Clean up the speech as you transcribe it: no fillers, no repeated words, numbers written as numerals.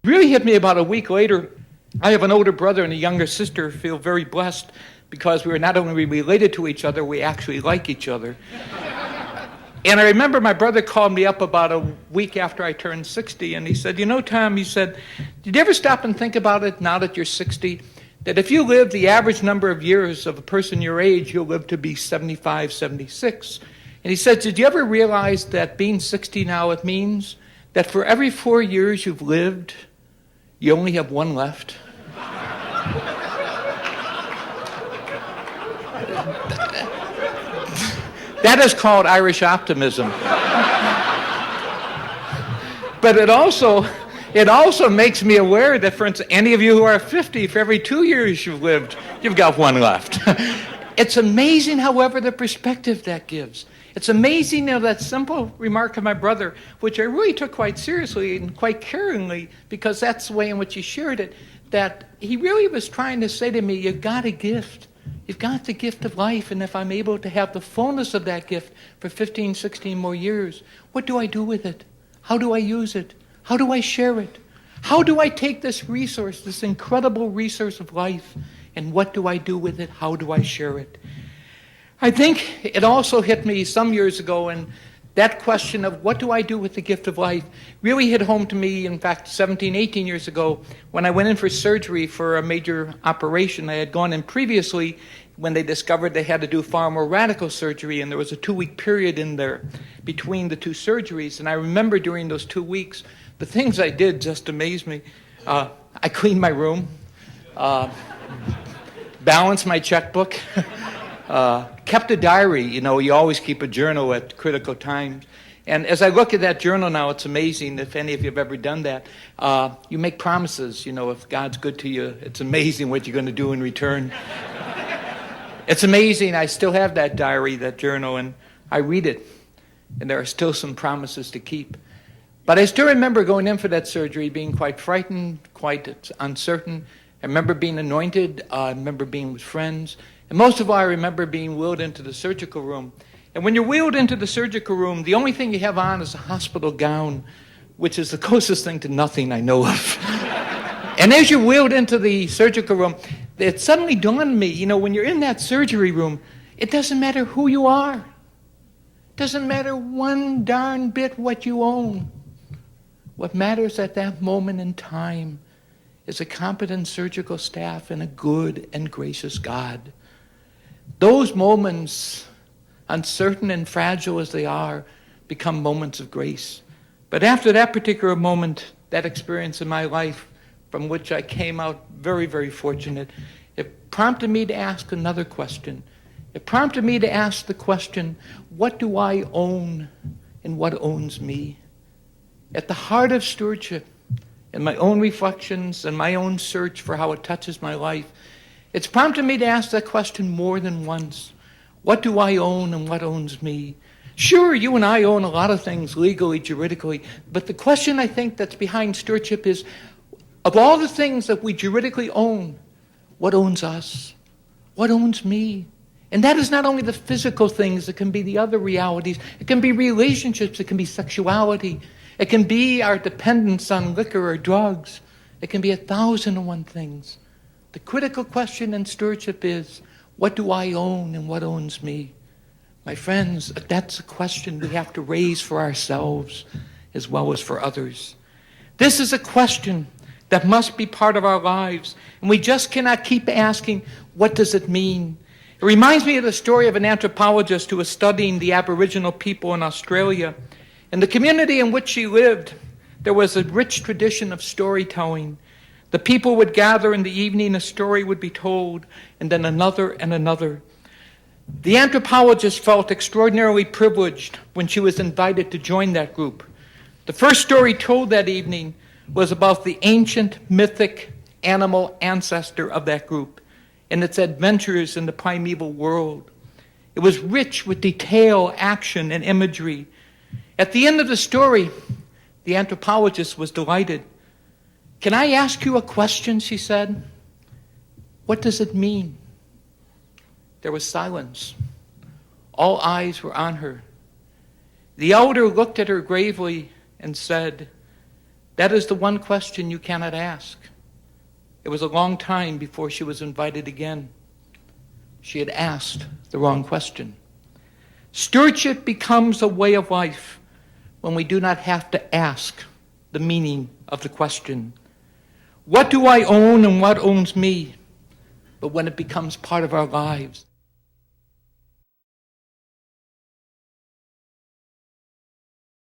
Really hit me about a week later. I have an older brother and a younger sister. Feel very blessed because we were not only related to each other, we actually like each other. And I remember my brother called me up about a week after I turned 60, and he said, "You know, Tom," he said, "did you ever stop and think about it now that you're 60, that if you live the average number of years of a person your age, you'll live to be 75, 76. And he said, "Did you ever realize that being 60 now, it means that for every 4 years you've lived, you only have one left?" That is called Irish optimism. But it also makes me aware that, for instance, any of you who are 50, for every 2 years you've lived, you've got one left. It's amazing, however, the perspective that gives. It's amazing, that simple remark of my brother, which I really took quite seriously and quite caringly, because that's the way in which he shared it, that he really was trying to say to me, you've got a gift. You've got the gift of life, and if I'm able to have the fullness of that gift for 15, 16 more years, what do I do with it? How do I use it? How do I share it? How do I take this resource, this incredible resource of life, and what do I do with it? How do I share it? I think it also hit me some years ago, and that question of what do I do with the gift of life really hit home to me, in fact, 17, 18 years ago, when I went in for surgery for a major operation. I had gone in previously when they discovered they had to do far more radical surgery, and there was a 2-week period in there between the two surgeries. And I remember during those 2 weeks, the things I did just amazed me. I cleaned my room, balanced my checkbook, kept a diary. You always keep a journal at critical times. And as I look at that journal now, it's amazing. If any of you have ever done that, you make promises. If God's good to you, it's amazing what you're going to do in return. It's amazing. I still have that diary, that journal, and I read it. And there are still some promises to keep. But I still remember going in for that surgery, being quite frightened, quite uncertain. I remember being anointed. I remember being with friends. And most of all, I remember being wheeled into the surgical room. And when you're wheeled into the surgical room, the only thing you have on is a hospital gown, which is the closest thing to nothing I know of. And as you're wheeled into the surgical room, it suddenly dawned on me, when you're in that surgery room, it doesn't matter who you are. It doesn't matter one darn bit what you own. What matters at that moment in time is a competent surgical staff and a good and gracious God. Those moments, uncertain and fragile as they are, become moments of grace. But after that particular moment, that experience in my life, from which I came out very, very fortunate, it prompted me to ask another question. It prompted me to ask the question, what do I own and what owns me? At the heart of stewardship, in my own reflections and my own search for how it touches my life, it's prompted me to ask that question more than once. What do I own and what owns me? Sure, you and I own a lot of things legally, juridically, but the question I think that's behind stewardship is, of all the things that we juridically own, what owns us? What owns me? And that is not only the physical things, it can be the other realities. It can be relationships, it can be sexuality. It can be our dependence on liquor or drugs. It can be 1,001 things. The critical question in stewardship is, what do I own and what owns me? My friends, that's a question we have to raise for ourselves as well as for others. This is a question that must be part of our lives, and we just cannot keep asking, what does it mean? It reminds me of the story of an anthropologist who was studying the Aboriginal people in Australia. In the community in which she lived, there was a rich tradition of storytelling. The people would gather in the evening, a story would be told, and then another and another. The anthropologist felt extraordinarily privileged when she was invited to join that group. The first story told that evening was about the ancient, mythic animal ancestor of that group and its adventures in the primeval world. It was rich with detail, action, and imagery. At the end of the story, the anthropologist was delighted. "Can I ask you a question?" she said. "What does it mean?" There was silence. All eyes were on her. The elder looked at her gravely and said, That is the one question you cannot ask. It was a long time before she was invited again. She had asked the wrong question. Stewardship becomes a way of life when we do not have to ask the meaning of the question, what do I own and what owns me? But when it becomes part of our lives.